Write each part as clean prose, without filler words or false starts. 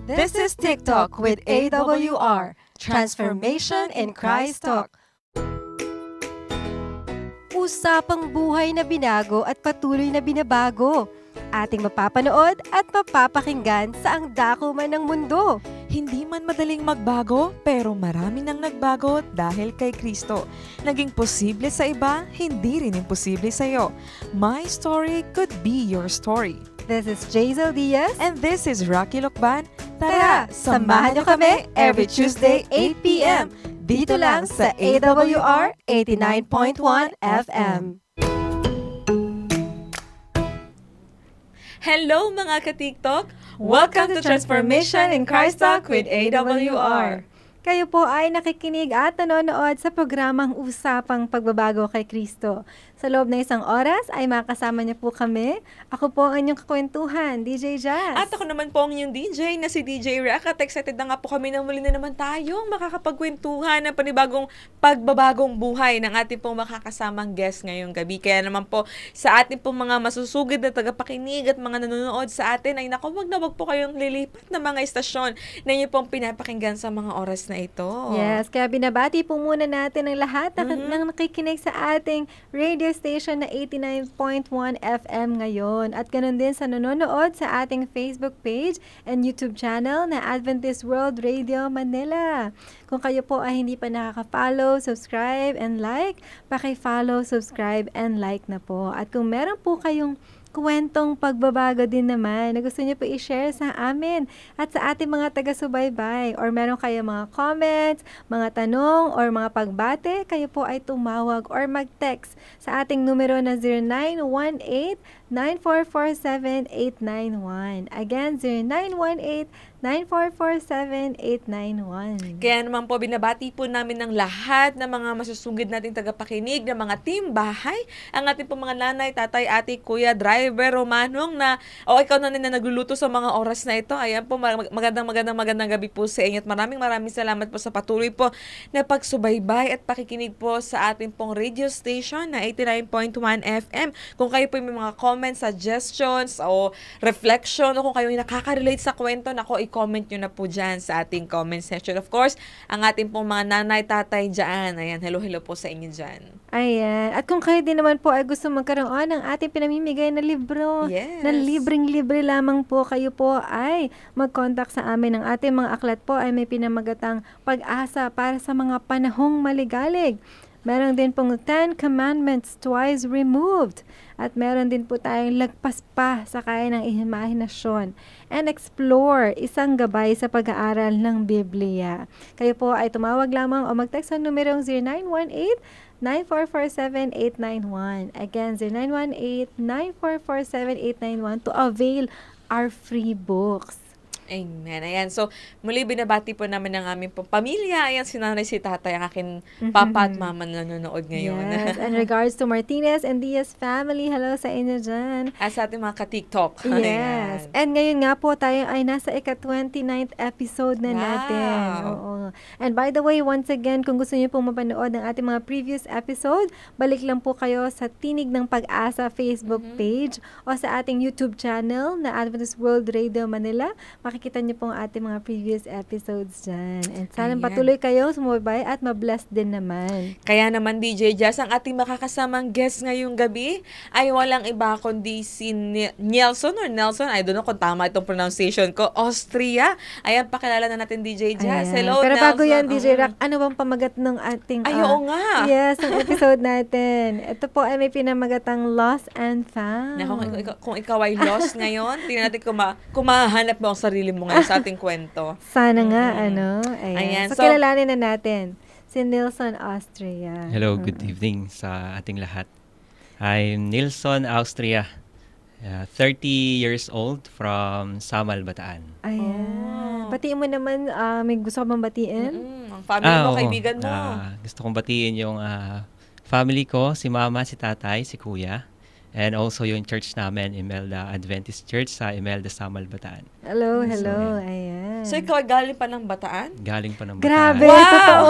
This is TikTok with AWR, Transformation in Christ Talk. Usapang buhay na binago at patuloy na binabago. Ating mapapanood at mapapakinggan sa ang dako man ng mundo. Hindi man madaling magbago, pero marami nang nagbago dahil kay Kristo. Naging posible sa iba, hindi rin imposible sa iyo. My story could be your story. This is Jazel Diaz. And this is Rocky Lokban. Tara, samahan niyo kami every Tuesday 8 p.m. Dito lang sa AWR 89.1 FM. Hello mga ka-TikTok! Welcome to Transformation in Christ Talk with AWR. Kayo po ay nakikinig at nanonood sa programang Usapang Pagbabago kay Kristo. Sa loob ng isang oras ay makasama niyo po kami. Ako po ang inyong kakwentuhan, DJ Jazz. At ako naman po ang inyong DJ na si DJ Rack. At excited na nga po kami na muli na naman tayong makakapagkwentuhan ng panibagong pagbabagong buhay ng ating pong makakasamang guest ngayong gabi. Kaya naman po sa ating pong mga masusugid na tagapakinig at mga nanonood sa atin ay naku, wag po kayong lilipat na mga istasyon na inyo pong pinapakinggan sa mga oras na ito. Yes, kaya binabati po muna natin ang lahat ng nakikinig sa ating radio station na 89.1 FM ngayon. At ganun din sa nanonood sa ating Facebook page and YouTube channel na Adventist World Radio Manila. Kung kayo po ay hindi pa nakaka-follow, subscribe, and like, paki-follow, subscribe, and like na po. At kung meron po kayong kwentong pagbabago din naman na gusto niyo po i-share sa amin at sa ating mga taga-subaybay, or meron kayo mga comments, mga tanong, or mga pagbate, kayo po ay tumawag or mag-text sa ating numero na 0918-9447891. Again, 0918-9447891. Kaya naman po, binabati po namin ng lahat ng mga masusugid nating tagapakinig, ng mga team bahay, ang ating po mga nanay, tatay, ate, kuya, driver, Romanong na, ikaw na nagluluto sa mga oras na ito. Ayan po, magandang gabi po sa inyo at maraming salamat po sa patuloy po na pagsubaybay at pakikinig po sa ating pong radio station na 89.1 FM. Kung kayo po may mga comments, suggestions, o reflection, o kung kayo nakaka-relate sa kwento, nako, i-comment nyo na po dyan sa ating comment section. Of course, ang ating pong mga nanay, tatay dyan. Ayan, hello po sa inyo dyan. Ayan. At kung kayo din naman po ay gusto magkaroon ng ating pinamimigay na libro, Yes. na libreng-libre lamang po, kayo po ay mag-contact sa amin. Ang ating mga aklat po ay may pinamagatang pag-asa para sa mga panahong maligalig. Meron din pong 10 Commandments Twice Removed. At meron din po tayong lagpas pa sa kaya ng imahinasyon. And Explore, isang gabay sa pag-aaral ng Biblia. Kayo po ay tumawag lamang o mag-text sa numerong 0918-9447891. Again, 0918-9447891 to avail our free books. Amen. Ayan. So, muli binabati po namin ang aming pamilya. Ayan, si nanay, si tatay, ang aking papa at mama na nanonood ngayon. Yes. And regards to Martinez and Diaz family, hello sa inyo dyan. At sa ating mga ka-TikTok. Yes. Ayan. And ngayon nga po, tayo ay nasa ika-29th episode na natin. Wow. Oo. And by the way, once again, kung gusto niyo pong mapanood ng ating mga previous episode, balik lang po kayo sa Tinig ng Pag-asa Facebook page o sa ating YouTube channel na Adventist World Radio Manila. Makikita niyo po ang ating mga previous episodes dyan. And sana Ayan. patuloy kayo sumubaybay at mabless din naman. Kaya naman, DJ Jazz, ang ating makakasamang guest ngayong gabi ay walang iba kundi si Nelson, I don't know kung tama itong pronunciation ko, Austria. Ayan, pakilala na natin, DJ Jazz. Ayan. Hello, Pero Nelson. bago yan, DJ Rock, ano bang pamagat ng ating... Ay, oo nga. Yes, ang episode natin. Ito po ay may pinamagatang Lost and Found. Na kung ikaw ay lost ngayon, tingnan natin kung mahanap mo ang sarili mo ngayon sa ating kwento. Sana nga, ano? Ayan. Ayan, So, so- kilalanin na natin si Nelson Austria. Hello, good evening sa ating lahat. I'm Nilson Austria, 30 years old from Samal, Bataan. Ayan. Batiin mo naman, may gusto ka bang batiin? Ang family mo, oo. kaibigan mo. Gusto kong batiin yung family ko, si mama, si tatay, si kuya. And also yung church namin, Imelda Adventist Church sa Imelda, Samal, Bataan. Hello. So, Ayan. So, ikaw ay galing pa ng Bataan? Galing pa ng Bataan. Grabe, Wow! totoo.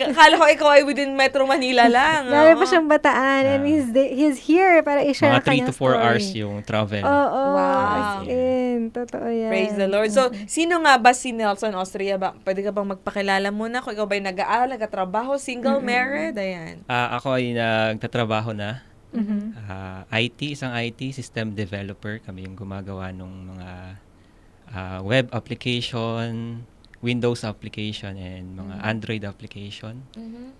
Akala ko ikaw ay within Metro Manila lang. Galing pa Oo. siyang Bataan and he's here para i-share Mga ang kanyang 3 to 4 hours story. yung travel. Oo, Wow. as in. Totoo yan. Praise the Lord. So, sino nga ba si Nelson Austria? Pwede ka bang magpakilala muna kung ikaw ba'y nag-aaral, nagkatrabaho, single, married? Ayan. Ako ay nagtatrabaho na. Mhm. Isang IT system developer. Kami yung gumagawa ng mga web application, Windows application, and mga Android application.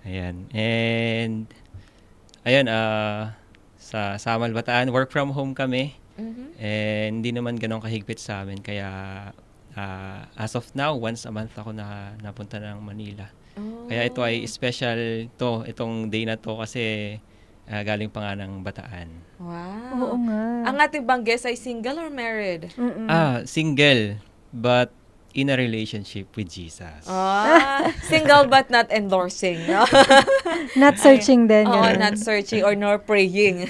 Ayan. And, ayun, sa Samal Bataan, work from home kami. And hindi naman ganun kahigpit sa amin. Kaya, as of now, once a month ako napunta ng Manila. Kaya ito ay special itong day na to kasi galing pa nga ng Bataan. Wow. Oo nga. Ang ating bang guest ay single or married? Single, but in a relationship with Jesus. Single but not endorsing. No? Not searching din. Oo, ganun. not searching or nor praying.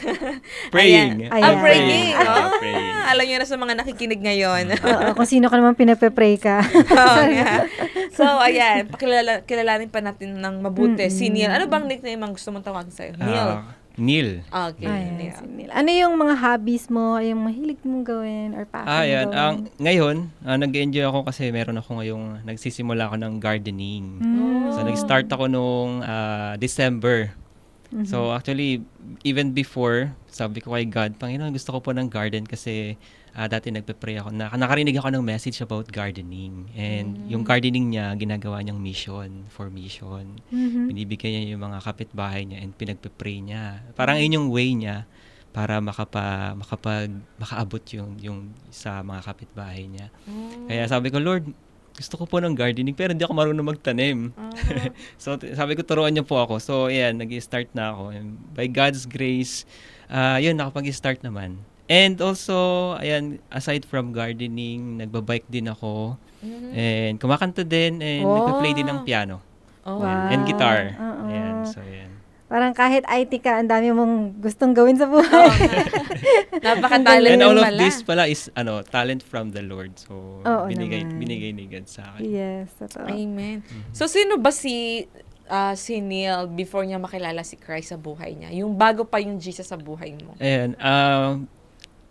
Praying. Ayan. Praying. Praying. Alam niyo na sa mga nakikinig ngayon. Oo, kung sino ka naman pinapepray ka. Oo nga. So, ayan, kilalanin pa natin ng mabuti. Si Neil. Ano bang nickname ang gusto mong tawagin sa'yo? Neil. Neil. Okay, Ayan, Neil. si Neil. Ano yung mga hobbies mo, yung mahilig mong gawin or passion mong Ayan. gawin? Ngayon, nag-enjoy ako kasi meron ako ngayong, nagsisimula ako ng gardening. So, nag-start ako nung December. So, actually, even before, sabi ko kay God, Panginoon, gusto ko po ng garden kasi dati nagpe-pray ako. Nakarinig ako ng message about gardening. And yung gardening niya, ginagawa niyang mission, for mission. Binibigyan niya yung mga kapitbahay niya and pinagpe-pray niya. Parang yun yung way niya para makaabot yung sa mga kapitbahay niya. Kaya sabi ko, Lord, gusto ko po ng gardening pero hindi ako marunong magtanim. So sabi ko, turuan niyo po ako. So ayan, nag-start na ako. And by God's grace, yun, nakapag-start naman. And also, ayan, aside from gardening, nagbabike din ako. And kumakanta din and nagpa-play din ng piano. Wow. And guitar. Oo. Ayan, so ayan. Parang kahit IT ka, ang dami mong gustong gawin sa buhay. Napaka-talent And all of pala. this pala is talent from the Lord. So Oo binigay naman. ni God sa akin. Yes, totoo. Amen. So, sino ba si Neil before niya makilala si Christ sa buhay niya? Yung bago pa yung Jesus sa buhay mo. Ayan,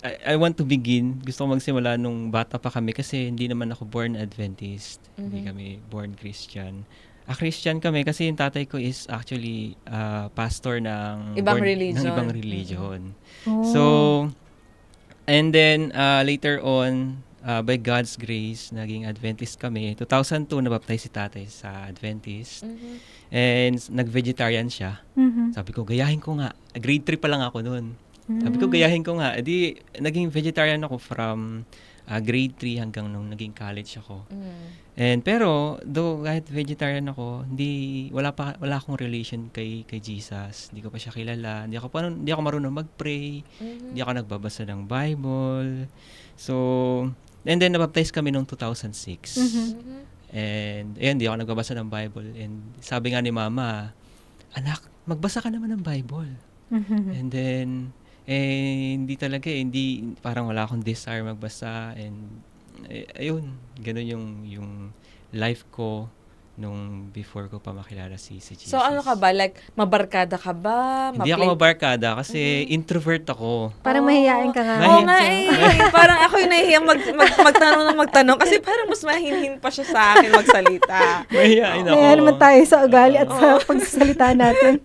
I want to begin. Gusto ko magsimula nung bata pa kami kasi hindi naman ako born Adventist. Hindi kami born Christian. Christian kami kasi yung tatay ko is actually pastor ng Ibang ng religion. ibang religion. Oh. So, and then later on, by God's grace, naging Adventist kami. 2002, nabaptize si tatay sa Adventist. And nag-vegetarian siya. Sabi ko, gayahin ko nga. Grade 3 pa lang ako noon. Sabi ko, gayahin ko nga. Di, naging vegetarian ako from grade 3 hanggang nung naging college ako. And pero, though kahit vegetarian ako, wala akong relation kay Jesus. Hindi ko pa siya kilala. Hindi ako marunong mag-pray. Hindi ako nagbabasa ng Bible. So, and then nabaptize kami noong 2006. And ayun, hindi ako nagbabasa ng Bible. And sabi nga ni Mama, anak, magbasa ka naman ng Bible. And then, hindi talaga, parang wala akong desire magbasa. And ayun, ganun yung life ko nung before ko pa makilala si Jesus. So, ano ka ba? Like, mabarkada ka ba? Hindi ako mabarkada kasi introvert ako. Parang mahihain ka nga. Oo nga eh. Parang ako yung nahihiyang magtanong kasi parang mas mahinhin pa siya sa akin magsalita. Mahihain ako. Kaya naman tayo sa ugali at sa pagsasalita natin.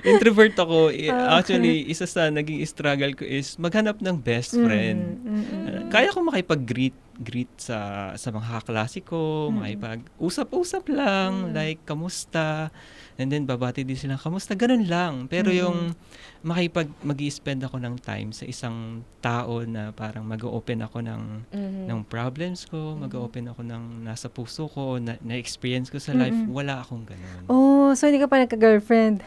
Introvert ako. Actually, isa sa naging struggle ko is maghanap ng best friend. Kaya ko makipag-greet sa mga kaklase ko, makipag-usap-usap lang, like, kamusta? And then, babati din sila, kamusta? Ganun lang. Pero yung mag-i-spend ako ng time sa isang tao na parang mag-open ako ng problems ko, mag-open ako ng nasa puso ko, na-experience ko sa life, wala akong ganun. Oh, so hindi ka pa nagka-girlfriend?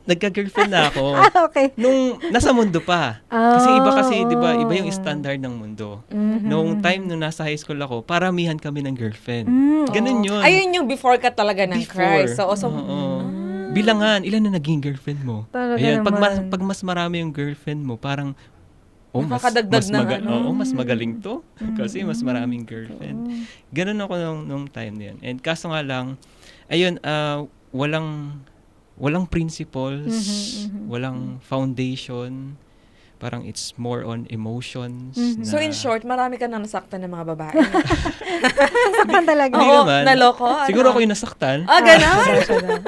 Nagka-girlfriend na ako. Okay. Nung nasa mundo pa. Kasi iba kasi, di ba, iba yung Oh. standard ng mundo. Nung time nung nasa high school ako, paramihan kami ng girlfriend. Ganun yun. Ayun yung before ka talaga ng Christ. So, Oo. Bilangan, ilan na naging girlfriend mo? Talaga Ayan, naman. pag mas marami yung girlfriend mo, parang, Nakakadagdag na, mas magaling to. Kasi mas maraming girlfriend. Ganun ako nung time na yun. And kaso nga lang, ayun, walang principles, walang Mhm. foundation. Parang it's more on emotions. Mhm. So in na- short, marami ka nang nasaktan ng mga babae. Nasaktan talaga. Hindi Oo, naman. naloko. Siguro ano? ako yung nasaktan. Ah, ganon? Siya daw.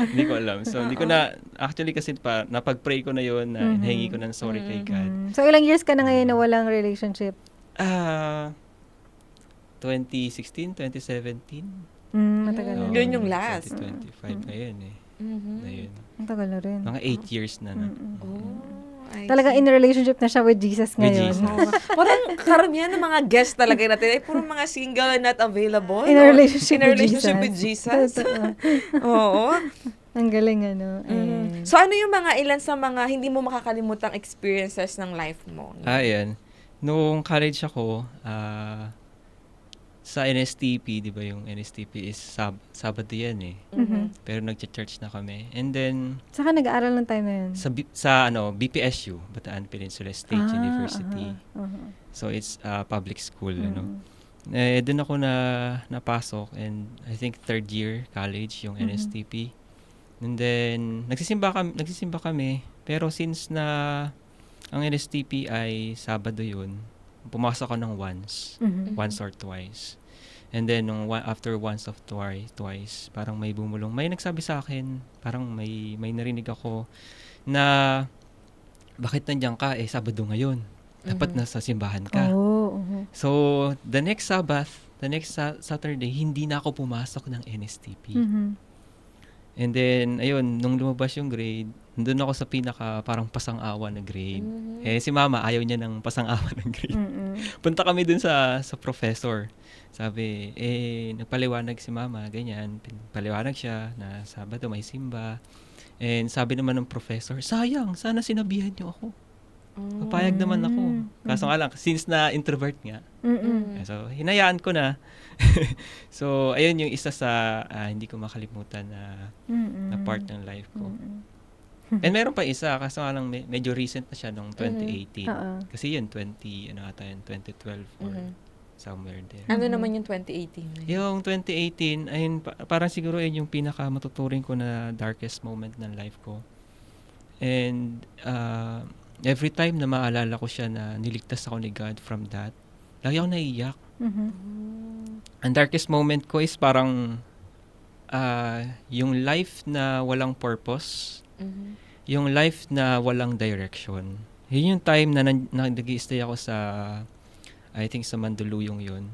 Hindi ko alam. So, hindi ko na, actually kasi napag-pray ko na yun, na Mhm. hinahingi ko ng sorry kay God. So, ilang years ka na ngayon na walang relationship? Ah, 2016, 2017. Matagal na. Oo, Yun yung last. 2025 na yun eh. Mhm. Na yun. Ang tagal na rin. Mga 8 years na. Oh, I Talaga see. in a relationship na siya with Jesus With ngayon. Jesus. Oo. Parang karamihan ng mga guests talaga natin ay puro mga single and not available. In a or relationship in a with relationship Jesus. with Jesus. Totoo. Oo. Ang galing ano. Mhm. So ano yung mga ilan sa mga hindi mo makakalimutang experiences ng life mo? Ayan. Noong college ako, sa NSTP, di ba yung NSTP is Sabado yan eh. Mhm. Pero nag-church na kami. And then, Saka nag-aaral ng time na yun. sa BPSU, Bataan Peninsula State University. aha. So, it's public school, Mm. doon ako napasok and I think third year college yung NSTP. And then, nagsisimba kami. Pero since na ang NSTP ay Sabado yun, pumasok ako ng once or twice. And then, after once of twice, parang may bumulong. May nagsabi sa akin, parang may narinig ako na, bakit nandiyan ka? Sabado ngayon. Dapat nasa simbahan ka. Oo. So, the next Sabbath, the next Saturday, hindi na ako pumasok ng NSTP. And then, ayun, nung lumabas yung grade, nandun ako sa pinaka parang pasang-awa na grade. Si mama, ayaw niya ng pasang-awa ng grade. Punta kami dun sa professor. Sabi, nagpaliwanag si mama, ganyan. Paliwanag siya na Sabado may simba. And sabi naman ng professor, sayang, sana sinabihan niyo ako. Papayag naman ako. Kaso nga lang, since na introvert nga, so hinayaan ko na. So, ayun yung isa sa hindi ko makalimutan na part ng life ko. And meron pa isa, kaso nga lang medyo recent na siya nung 2018. Kasi yun, 2012 or somewhere there. Ano naman yung 2018 na yun? Yung 2018, ayun, parang siguro yun yung pinaka matuturing ko na darkest moment ng life ko. And every time na maalala ko siya na niligtas ako ni God from that, lagi ako naiiyak. Ang darkest moment ko is parang yung life na walang purpose, yung life na walang direction. Yun yung time na nag-i-stay ako sa, I think sa Mandaluyong yun.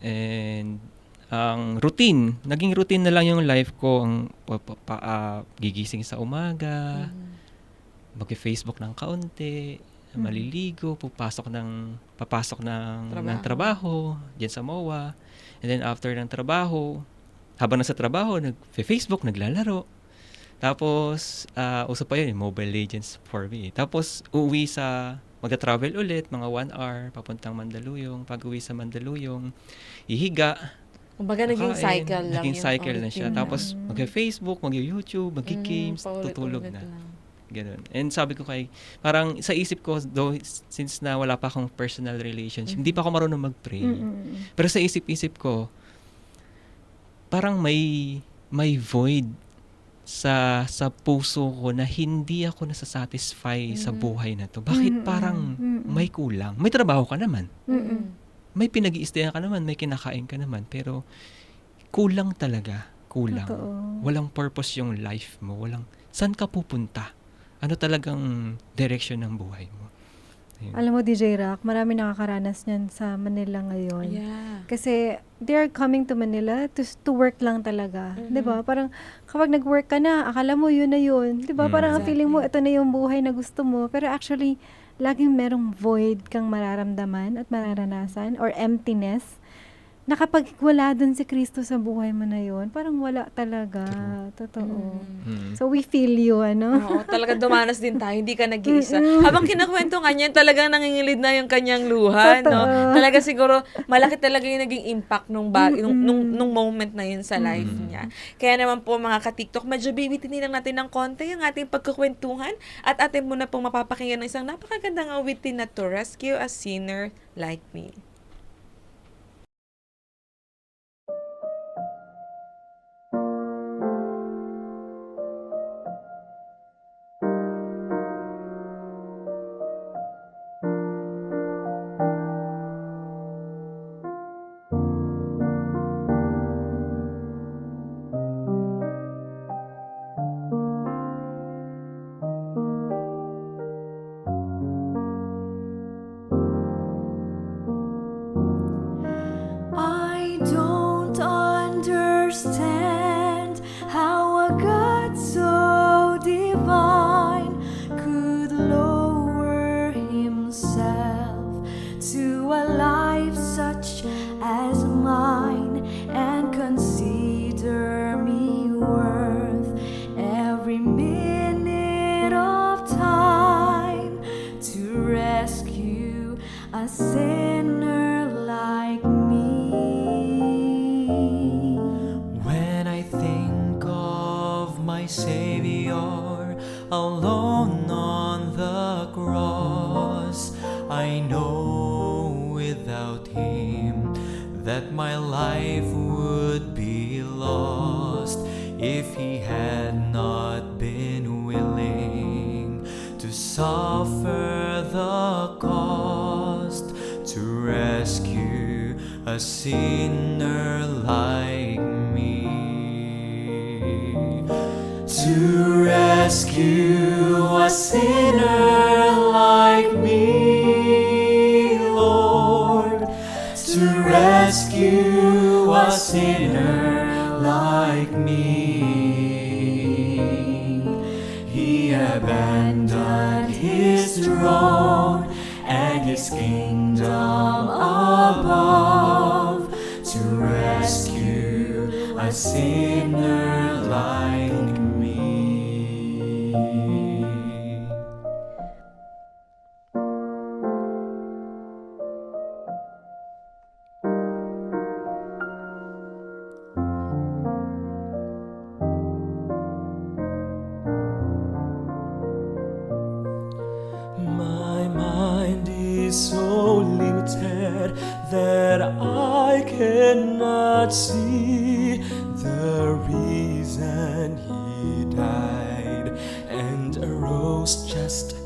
And ang naging routine na lang yung life ko, ang gigising sa umaga, mag-Facebook ng kaunti, maliligo, papasok ng trabaho, diyan sa MOA. And then after ng trabaho, habang nasa trabaho, nag-Facebook, naglalaro. Tapos, uso pa yun, Mobile Legends for me. Tapos, magta-travel ulit, mga 1 hour, papuntang Mandaluyong. Pag-uwi sa Mandaluyong, ihiga. Kumbaga naging kakain. cycle lang Naging yung cycle na siya. routine Tapos, mag-Facebook, mag-YouTube, mag-games, paulit-ulit tutulog na. lang. Ganun. And sabi ko parang sa isip ko, though, since na wala pa akong personal relationship, hindi pa ako marunong mag-pray. Pero sa isip-isip ko, parang may void sa puso ko na hindi ako nasasatisfy sa buhay na to. Bakit parang may kulang? May trabaho ka naman. May pinag-iistayan ka naman, may kinakain ka naman, pero kulang talaga. Kulang. Totoo. Walang purpose yung life mo. Saan ka pupunta? Ano talagang direction ng buhay mo? Ayun. Alam mo, DJ Rock, marami nakakaranas niyan sa Manila ngayon. Yeah. Kasi they're coming to Manila to work lang talaga. 'Di ba? Parang kapag nag-work ka na, akala mo yun na yun. 'Di ba? Parang ang feeling mo ito na yung buhay na gusto mo, pero actually laging merong void kang mararamdaman at mararanasan or emptiness. Na kapag wala dun si Kristo sa buhay mo na yun, parang wala talaga. Totoo. So we feel you, ano? Oo, talaga dumanas din tayo, hindi ka nag-iisa. Habang kinakwento nga niyan, talagang nangingilid na yung kanyang luha, no? Totoo. Talaga siguro, malaki talaga yung naging impact nung moment na yun sa life niya. Kaya naman po mga ka-TikTok, medyo bibitinin lang natin ng konti yung ating pagkukwentuhan at atin muna pong mapapakinggan ng isang napakagandang awitin na To Rescue a Sinner Like Me. cross. I know without him that my life would be lost if he had not been willing to suffer the cost to rescue a sinner like me. To rescue a sinner like me, Lord. To rescue a sinner like me. He abandoned his throne and his kingdom above to rescue a sinner like me. My mind is so limited that I cannot see the reason he died and arose just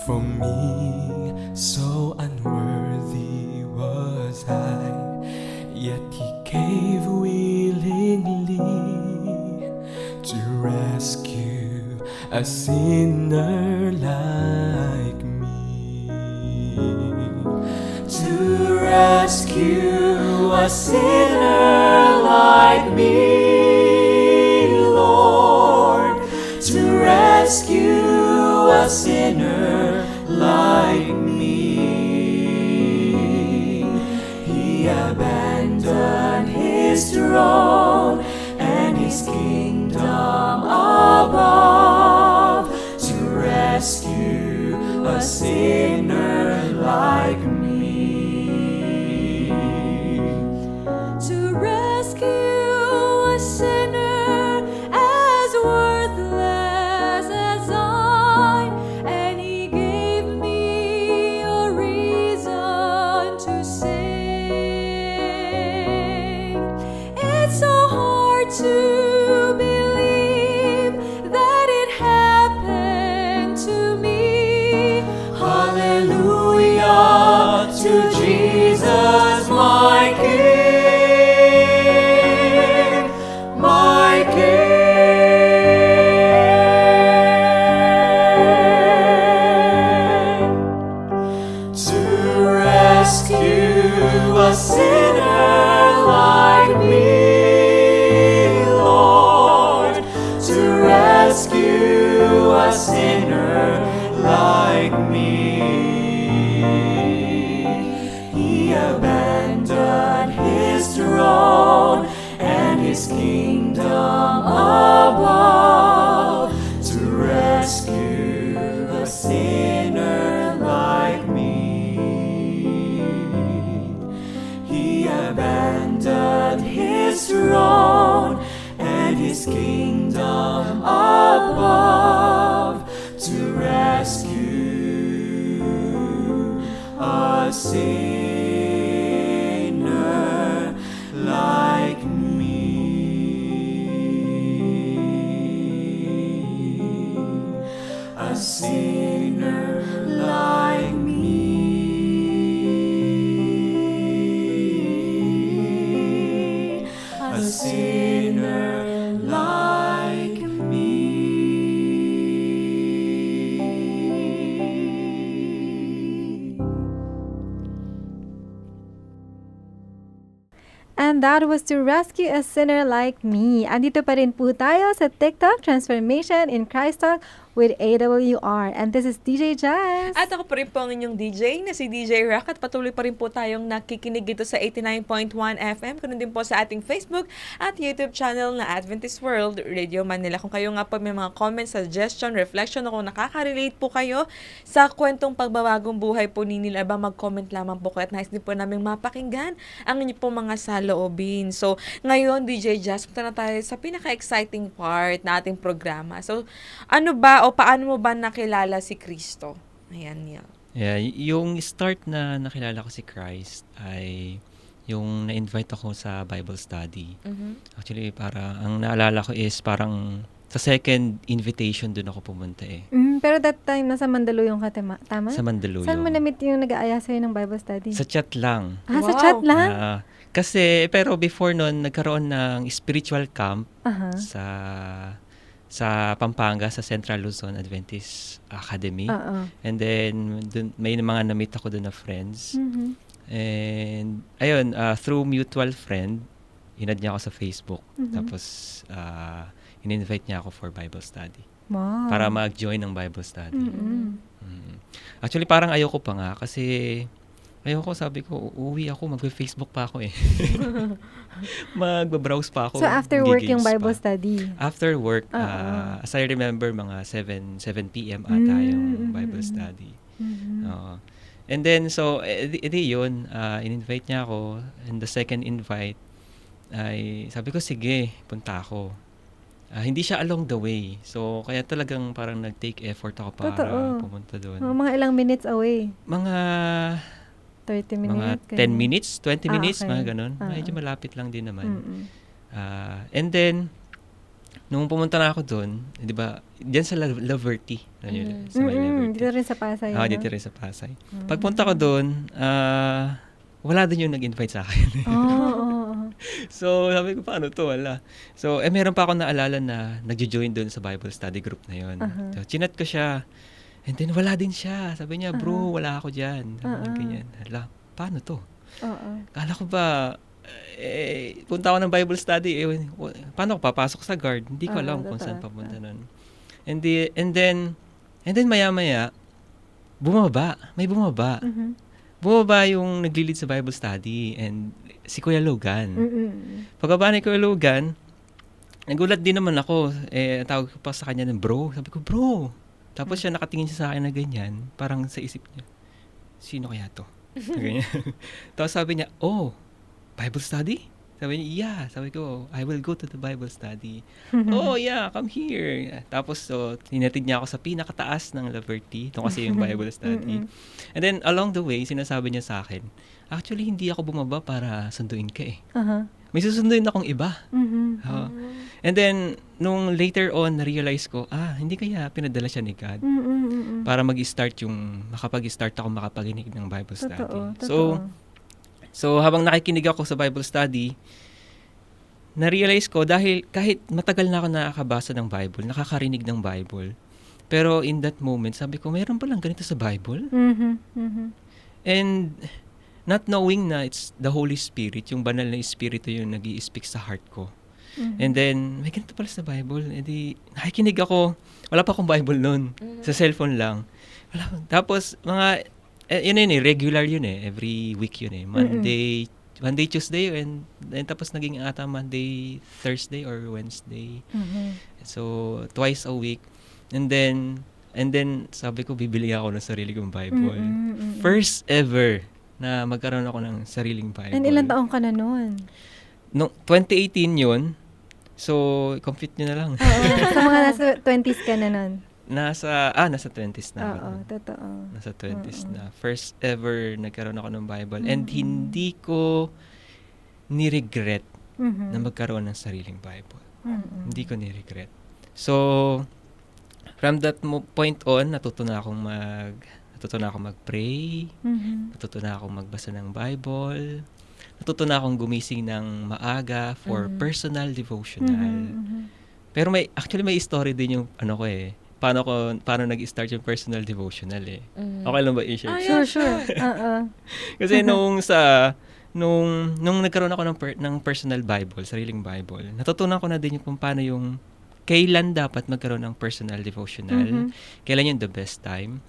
for me. So unworthy was I, yet he gave willingly to rescue a sinner like me. To rescue a sinner like me, Lord. To rescue a sinner like me. He abandoned his throne and his kingdom above to rescue a sinner like me. To rescue a sinner as worthless as I, and he gave me a reason to sing. It's so hard to believe that it happened to me. Hallelujah to Jesus, my King, my King. To rescue a sinner like me, Lord. To rescue a sinner like me. He abandoned his throne and his kingdom above to rescue a sinner like me. He abandoned his throne and his kingdom above to rescue a sinner like me. A sinner like me. A sinner like me. And that was To Rescue a Sinner Like Me. Andito pa rin po tayo sa TikTok Transformation in Christ Talk with AWR. And this is DJ Jazz. At ako pa rin po ang inyong DJ na si DJ Rock at patuloy pa rin po tayong nakikinig dito sa 89.1 FM. Kunin din po sa ating Facebook at YouTube channel na Adventist World Radio Manila. Kung kayo nga po may mga comments, suggestion, reflection o kung nakaka-relate po kayo sa kwentong pagbabagong buhay po ni Nila, mag-comment lamang po kayo at nais din po namin mapakinggan ang inyo po mga saloobin. So, ngayon DJ Jazz, punta na tayo sa pinaka-exciting part na ating programa. So, ano ba o paano mo ba nakilala si Kristo? Ayan, Neil. Yeah, yung start na nakilala ko si Christ ay yung na-invite ako sa Bible study. Actually, ang naalala ko is parang sa second invitation doon ako pumunta eh. Pero that time, nasa Mandaluyong ka, tama? Sa Mandaluyong. Saan mo na-meet yung nag-aaya sa'yo ng Bible study? Sa chat lang. Sa Wow. chat lang? Pero before nun, nagkaroon ng spiritual camp Aha. sa Pampanga, sa Central Luzon Adventist Academy. Oo. And then, may mga na-meet ako doon na friends. Mhm. And, ayun, through mutual friend, inad niya ako sa Facebook. Mhm. Tapos, in-invite niya ako for Bible study. Wow. Para mag-join ng Bible study. Mm-mm. Actually, parang ayoko pa nga kasi sabi ko, uuwi ako, mag-Facebook pa ako eh. Mag-browse pa ako. So, after work yung gigigs Bible pa. study? After work, Oo. as I remember, mga 7 p.m. ata yung Bible Mm. study. Mhm. Oo. And then, so, edi yun, in-invite niya ako. And the second invite, ay sabi ko, sige, punta ako. Hindi siya along the way. So, kaya talagang parang nag-take effort ako para Totoo. pumunta doon. Mga ilang minutes away? Mga 30 mga minutes? 10 minutes, 20 minutes, okay. mga ganun. Oo. Medyo malapit lang din naman. Mm-mm. And then, nung pumunta na ako doon, di ba, diyan sa Laverty. Sa may Laverty. Dito rin sa Pasay. Dito rin sa Pasay. Pagpunta ko doon, wala din yung nag-invite sa akin. Oo. So, sabi ko, paano to? Wala. So, meron pa ako naalala na nagjo-join doon sa Bible study group na yun. So, chinat ko siya. And then, wala din siya. Sabi niya, bro, wala ako dyan. Ganyan. Hala, paano to? Oo. Kala ko ba, punta ako ng Bible study, paano ako papasok sa guard? Hindi ko alam kung saan papunta nun. And then maya-maya, may bumaba. Mhm. Bumaba yung nag-lead sa Bible study and si Kuya Logan. Mm-mm. Pagkaba ni Kuya Logan, nagulat din naman ako. Tawag ko pa sa kanya ng bro. Sabi ko, bro. Tapos siya nakatingin siya sa akin na ganyan. Parang sa isip niya, sino kaya to? Ganyan. Tapos sabi niya, oh, Bible study? Sabi niya, yeah. Sabi ko, I will go to the Bible study. Oh, yeah, come here. Tapos, tinatid niya ako sa pinakataas ng Laverty. Ito kasi yung Bible study. And then, along the way, sinasabi niya sa akin, actually, hindi ako bumaba para sunduin ka eh. Aha. May susunduin akong iba. Mhm. And then, nung later on, na-realize ko, hindi kaya pinadala siya ni God Mm-mm. para makapag-start ako makapaginig ng Bible study. Totoo. So, habang nakikinig ako sa Bible study, na-realize ko dahil kahit matagal na ako nakakabasa ng Bible, nakakarinig ng Bible, pero in that moment, sabi ko, mayroon palang ganito sa Bible? Mhm. Mhm. And not knowing na it's the Holy Spirit, yung banal na Espiritu yung nag-i-speak sa heart ko. And then, may ganito pala sa Bible. E di, nakikinig ako. Wala pa akong Bible noon. Sa cellphone lang. Tapos, yun regular yun every week yun Monday, Tuesday, and tapos naging ata Monday, Thursday, or Wednesday. Mhm. So, twice a week. And then, sabi ko, bibili ako ng sarili kong Bible. First ever na magkaroon ako ng sariling Bible. And ilang taong ka na nun? No, 2018 yun. So, compute nyo na lang. Oo. Sa mga nasa 20s ka na nun? Nasa 20s na. Oo, totoo. Nasa 20s na. First ever nagkaroon ako ng Bible. And hindi ko ni-regret na magkaroon ng sariling Bible. Hindi ko ni-regret. So, from that point on, natuto na akong mag-pray, natuto na akong magbasa ng Bible, natuto na akong gumising ng maaga for personal devotional. Pero may story din yung paano nag-start yung personal devotional Okay lang ba i-share? Sure. Oo. Kasi nung nagkaroon ako ng personal Bible, sariling Bible, natutunan ko na din yung paano yung kailan dapat magkaroon ng personal devotional, kailan yung the best time.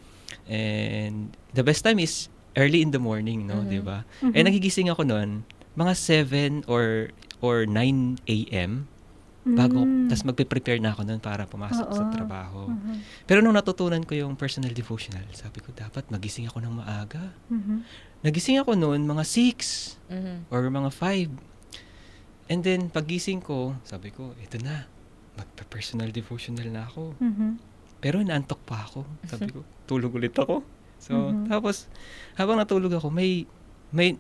And the best time is early in the morning, no, 'di ba? Nagigising ako noon mga 7 or 9 a.m. bago, tas magpe-prepare na ako noon para pumasok sa trabaho. Pero nung natutunan ko yung personal devotional, sabi ko dapat magising ako ng maaga. Nagising ako noon mga 6 or mga 5. And then pagising ko, sabi ko, ito na, magpe-personal devotional na ako. Pero naantok pa ako. Sabi ko, tulog ulit ako. So, tapos, habang natulog ako, may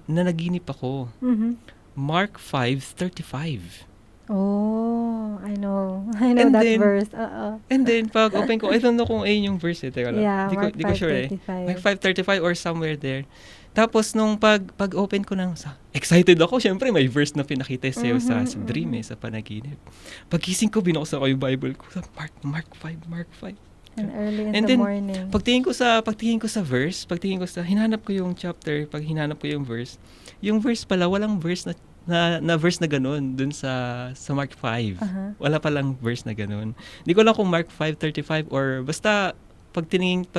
nanaginip ako. Mhm. Mark 5:35. Oh, I know. I know And that then, verse. Oo. And then, pag open ko, I don't know kung ayun yung verse eh. Teka lang. Yeah, Mark Di ko sure eh. 5:35. Mark 5:35 or somewhere there. Tapos, nung pag-open ko ng, excited ako. Siyempre, may verse na pinakita sa'yo sa dream eh, sa panaginip. Pagkising ko, binuksan ko yung Bible ko. Mark 5. And early in And the then, morning. Pagtingin ko sa verse, hinanap ko yung chapter, pag hinanap ko yung verse pala, walang verse na verse na ganun dun sa Mark 5. Aha. Wala palang verse na ganun. Hindi ko lang kung Mark 5:35 or basta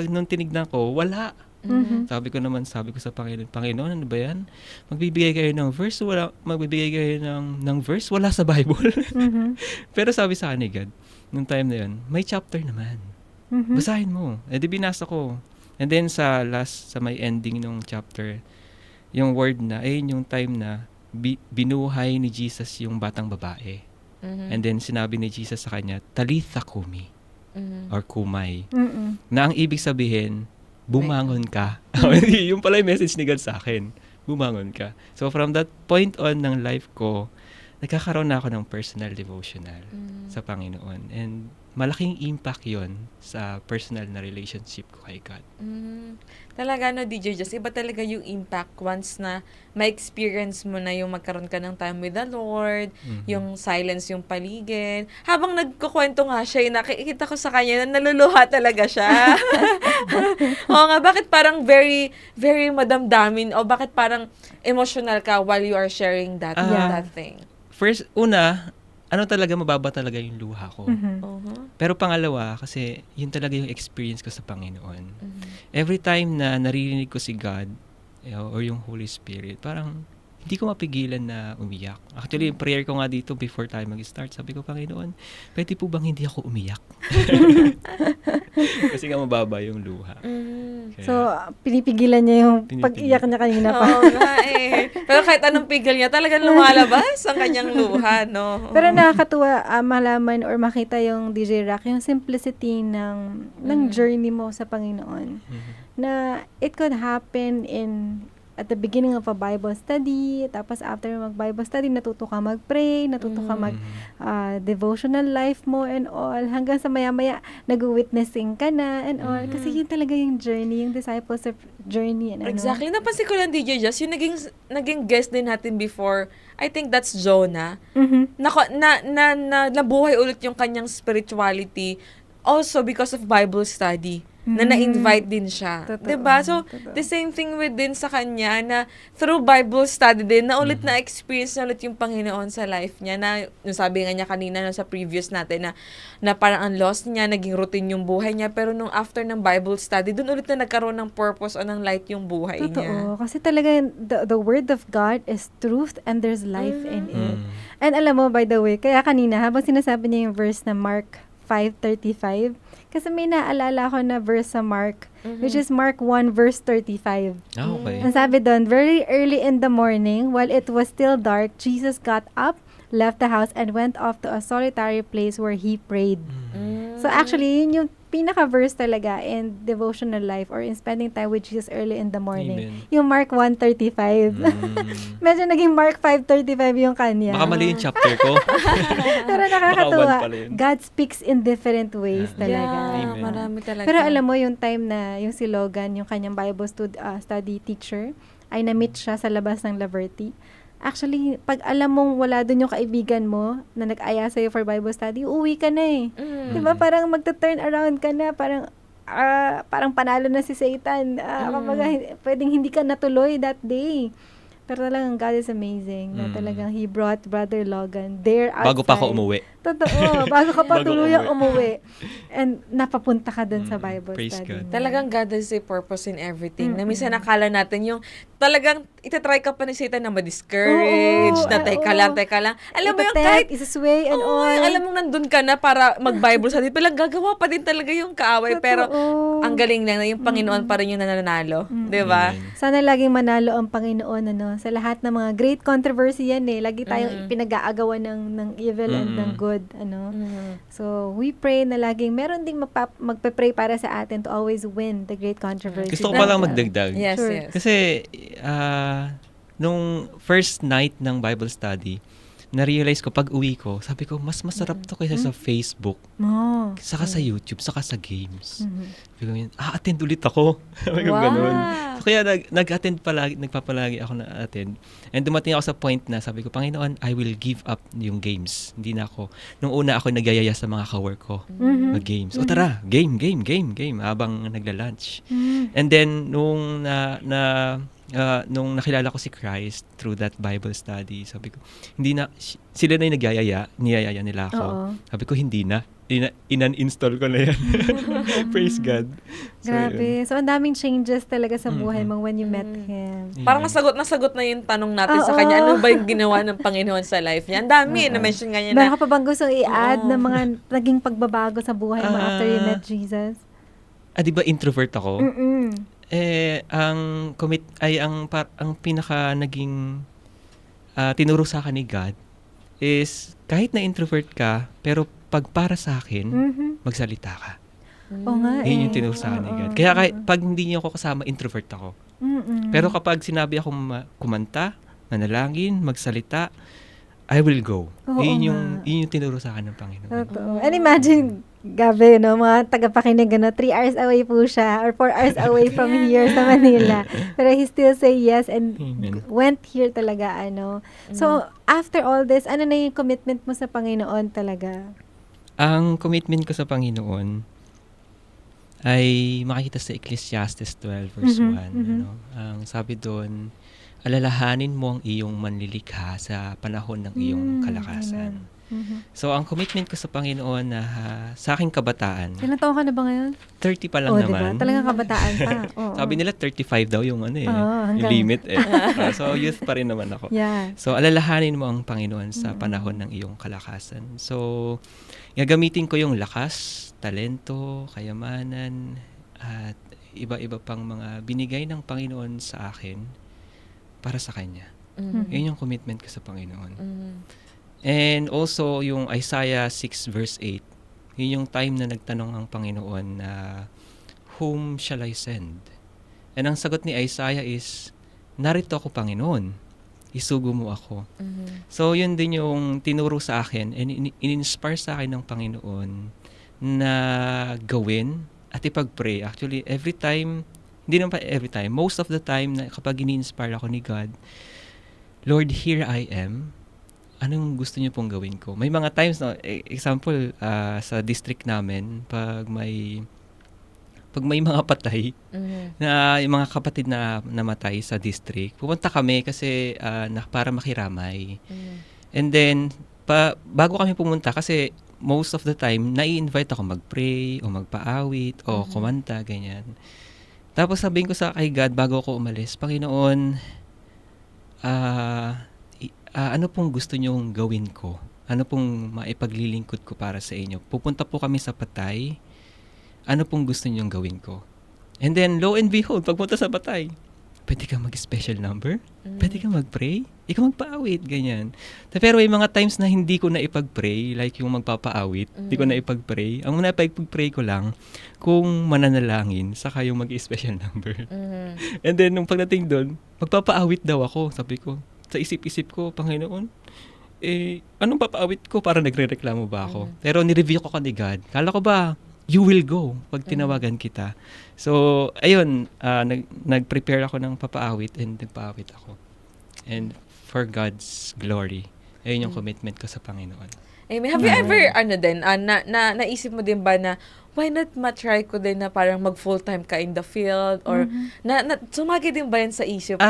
nung tinignan ko, wala. Mhm. Sabi ko sa Panginoon, ano ba yan? Magbibigay kayo ng verse, wala sa Bible. Mhm. Pero sabi sa akin ni God, nung time na yun, may chapter naman. Mhm. Basahin mo. Eh di binasa ko. And then sa may ending nung chapter, yung word na, yung time na binuhay ni Jesus yung batang babae. Mhm. And then sinabi ni Jesus sa kanya, Talitha Kumi, Mhm. or Kumay. Mm-mm. Na ang ibig sabihin, bumangon ka. Yung pala yung message ni God sa akin. Bumangon ka. So from that point on ng life ko, nagkakaroon na ako ng personal devotional sa Panginoon. And malaking impact yon sa personal na relationship ko kay God. Talaga DJ Just, iba talaga yung impact once na ma-experience mo na yung magkaroon ka ng time with the Lord, yung silence yung paligid. Habang nagkukwento nga siya, nakikita ko sa kanya na naluluha talaga siya. Oo nga, bakit parang very, very madamdamin o bakit parang emotional ka while you are sharing that thing? First, talaga, mababa talaga yung luha ko. Mhm. Pero pangalawa, kasi yun talaga yung experience ko sa Panginoon. Every time na naririnig ko si God, or yung Holy Spirit, parang hindi ko mapigilan na umiyak. Actually, yung prayer ko nga dito before tayo mag-start, sabi ko, Panginoon, pwede po bang hindi ako umiyak? Kasi nga mababa yung luha. Kaya, So, pinipigilan niya yung pag-iyak niya kanina pa. Oo nga eh. Pero kahit anong pigil niya, talagang lumalabas ang kanyang luha, no? Pero nakakatuwa malaman or makita yung DJ Rock, yung simplicity ng journey mo sa Panginoon. Na it could happen at the beginning of a Bible study, tapos after mag-Bible study, natuto ka mag-pray, natuto ka devotional life mo and all, hanggang sa maya-maya, nag-witnessing ka na and all. Kasi yun talaga yung journey, yung disciples of journey. And Exactly. Napansin ko lang, DJ Just, yung naging guest din natin before, I think that's Jonah. Mhm. Nabuhay ulit yung kanyang spirituality also because of Bible study. Na na-invite din siya. Totoo. 'Di ba? So, Totoo. the same thing with din sa kanya na through Bible study din, na ulit na-experience na ulit yung Panginoon sa life niya. Na, yung sabi nga niya kanina sa previous natin, na parang ang lost niya, naging routine yung buhay niya. Pero nung after ng Bible study, dun ulit na nagkaroon ng purpose o ng light yung buhay niya. Totoo. Kasi talaga, the word of God is truth and there's life in it. And alam mo, by the way, kaya kanina, habang sinasabi niya yung verse na Mark 5:35, kasi may naalala ko na verse sa Mark, which is Mark 1 verse 35. okay. Ang sabi doon, very early in the morning, while it was still dark, Jesus got up, left the house, and went off to a solitary place where he prayed. So actually, yun yung pinaka-verse talaga in devotional life or in spending time with Jesus early in the morning. Amen. Yung Mark 1:35. Medyo naging Mark 5:35 yung kanya. Baka mali yung chapter ko. Pero Baka nakakatuwa. one pala yun. God speaks in different ways talaga. Yeah, Amen. marami talaga. Pero alam mo, yung time na yung si Logan, yung kanyang Bible study teacher, ay na-meet siya sa labas ng Laverty. Actually, pag alam mong wala dun yung kaibigan mo na nag-aya sa'yo for Bible study, uuwi ka na eh. Diba? Parang magta-turn around ka na, parang panalo na si Satan. Kumbaga, pwedeng hindi ka natuloy that day. Pero talagang God is amazing. Na talagang He brought Brother Logan there outside. Bago pa ako umuwi. Totoo. Bago ka pa Bago tuluyang umuwi. umuwi. And napapunta ka dun sa Bible Praise study. God. mo. Talagang God has a purpose in everything. Na minsan nakala natin yung talagang itatry ka pa ni Satan na ma-discourage, Oo, na teka lang. Alam mo yung kahit, Isa-sway and oo, all. alam mo nandun ka na para mag-Bible study, palang gagawa pa din talaga yung kaaway. Pero ang galing lang na yung Panginoon pa rin yung nananalo. Di ba? Amen. Sana laging manalo ang Panginoon, ano, Sa lahat ng mga great controversy yan eh. Lagi tayong pinag-aagawan ng evil and ng good. So, we pray na laging meron ding magpe-pray para sa atin to always win the great controversy. Gusto ko palang magdagdag. Yes, Sure. yes. Kasi, nung first night ng Bible study, na-realize ko, pag uwi ko, sabi ko, mas masarap to kaysa sa Facebook, Oh. saka sa YouTube, saka sa games. Sabi ko, attend ulit ako. Sabi ko, Wow. ganun. So, kaya nag-attend palagi, nagpapalagi ako na-attend. And dumating ako sa point na, sabi ko, Panginoon, I will give up yung games. Hindi na ako. Nung una ako nagyayaya sa mga ka-work ko, mag-games. O tara, game, habang nagla-lunch. And then, nung nung nakilala ko si Christ through that Bible study, sabi ko, hindi na, sila na yung niyayaya nila ako. Oo. Sabi ko, hindi na. In-uninstall ko na yan. Praise God. So, Grabe. So, ang daming changes talaga sa buhay mo when you met Him. yun. Parang nasagot na yung tanong natin sa Oo. kanya. Ano ba yung ginawa ng Panginoon sa life niya? Ang dami. Na-mention nga niya Meron na. ka pa bang gustong i-add Oo. na mga naging pagbabago sa buhay mo after you met Jesus? Di ba introvert ako? Mm-mm. Ang pinaka naging tinuro sa akin ni God is kahit na introvert ka, pero pag para sa akin, magsalita ka. Oo nga eh. Yun yung tinuro sa akin ni God. Kaya kahit pag hindi niyo ako kasama, introvert ako. Pero kapag sinabi akong kumanta, manalangin, magsalita, I will go. Oo Yun yung tinuro sa akin ng Panginoon. Totoo. And imagine, Gabi, no, mga tagapakinig, 3 hours away po siya or 4 hours away from here sa Manila. Pero he still say yes and Amen. went here talaga, So, after all this, ano na yung commitment mo sa Panginoon talaga? Ang commitment ko sa Panginoon ay makikita sa Ecclesiastes 12 verse 1. Ano? Ang sabi doon, alalahanin mo ang iyong manlilikha sa panahon ng iyong kalakasan. So, ang commitment ko sa Panginoon na sa aking kabataan, Ilang taon ka na ba ngayon? 30 pa lang naman. Diba? Talagang kabataan pa. Oo. Sabi nila 35 daw yung yung hanggang- limit so, youth pa rin naman ako. Yeah. So, alalahanin mo ang Panginoon sa panahon ng iyong kalakasan. So, gagamitin ko yung lakas, talento, kayamanan, at iba-iba pang mga binigay ng Panginoon sa akin para sa Kanya. Yun yung commitment ko sa Panginoon. And also, yung Isaiah 6 verse 8, yun yung time na nagtanong ang Panginoon na, whom shall I send? And ang sagot ni Isaiah is, narito ako, Panginoon. Isugo mo ako. So, yun din yung tinuro sa akin and in-inspire sa akin ng Panginoon na gawin at ipag-pray. Actually, every time, hindi naman pa every time, most of the time na kapag ini-inspire ako ni God, Lord, here I am. Anong gusto niyo pong gawin ko? May mga times na, example, sa district namin, pag may mga patay, na yung mga kapatid na namatay sa district, pupunta kami kasi para makiramay. And then, bago kami pumunta, kasi most of the time, nai-invite ako mag-pray, o magpaawit, o kumanta, ganyan. Tapos sabihin ko sa kay God, bago ako umalis, Panginoon, ano pong gusto nyong gawin ko? Ano pong maipaglilingkod ko para sa inyo? Pupunta po kami sa patay. Ano pong gusto nyong gawin ko? And then, lo and behold, pagpunta sa patay, pwede ka mag-special number? Pwede ka mag-pray? Ikaw magpaawit, ganyan. Pero may mga times na hindi ko na ipag-pray, like yung magpapaawit, hindi ko na ipag-pray. Ang napag-pray ko lang, kung mananalangin, saka yung mag-special number. And then, nung pagdating doon, magpapaawit daw ako. Sabi ko, sa isip-isip ko, Panginoon, anong papaawit ko para nagre-reklamo ba ako? Pero nireview ko ni God. Kala ko ba, you will go pag tinawagan kita. So, ayun, nag-prepare ako ng papaawit and nagpaawit ako. And for God's glory, ayun yung commitment ko sa Panginoon. Amen. Have you ever, naisip mo din ba na, why not ma-try ko din na parang mag-full-time ka in the field? Or, sumagi din ba yan sa isip mo?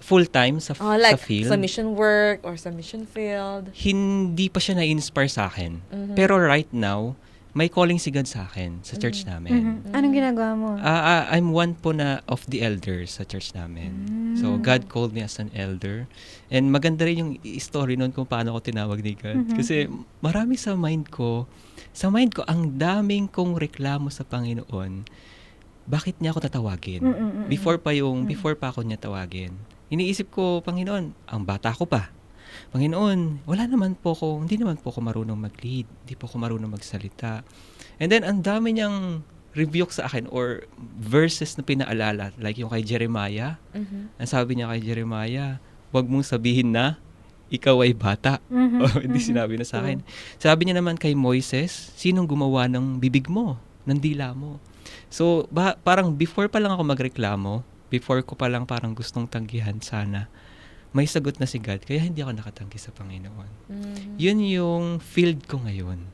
Full-time sa Like field. sa mission work or sa mission field? Hindi pa siya na-inspire sa akin. Pero right now, may calling si God sa akin, sa church namin. Anong ginagawa mo? I'm one po na of the elders sa church namin. So, God called me as an elder. And maganda rin yung story noon kung paano ako tinawag ni God. Kasi marami sa mind ko, ang daming kong reklamo sa Panginoon bakit niya ako tatawagin? Mm, mm, mm. Before pa ako niya tawagin. Iniisip ko, Panginoon, ang bata ko pa. Panginoon, hindi naman po ako marunong mag-lead. Hindi po ako marunong magsalita. And then, ang dami niyang rebuke sa akin or verses na pinaalala. Like yung kay Jeremiah. Ang sabi niya kay Jeremiah, huwag mong sabihin na ikaw ay bata. Mhm, O, hindi mhm. sinabi na sa akin. Sabi niya naman kay Moises, sinong gumawa ng bibig mo, ng dila mo? So, parang before pa lang ako magreklamo, before ko pa lang parang gustong tanggihan sana, may sagot na si God, kaya hindi ako nakatanggi sa Panginoon. Yun yung field ko ngayon.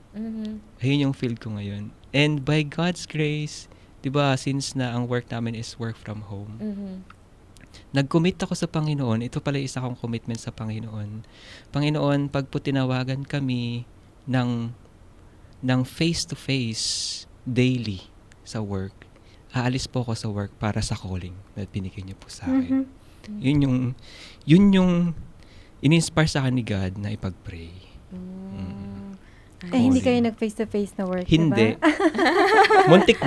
Ayun yung field ko ngayon. And by God's grace, 'di ba, since na ang work namin is work from home, nag-commit ako sa Panginoon. Ito pala isa kong commitment sa Panginoon. Panginoon, pag po tinawagan kami ng face-to-face daily sa work, aalis po ako sa work para sa calling na binigay niyo po sa akin. Mhm. Yun yung in-inspire sa akin ni God na ipag-pray. Eh, hindi kayo nag-face-to-face na work, Hindi. diba? Muntik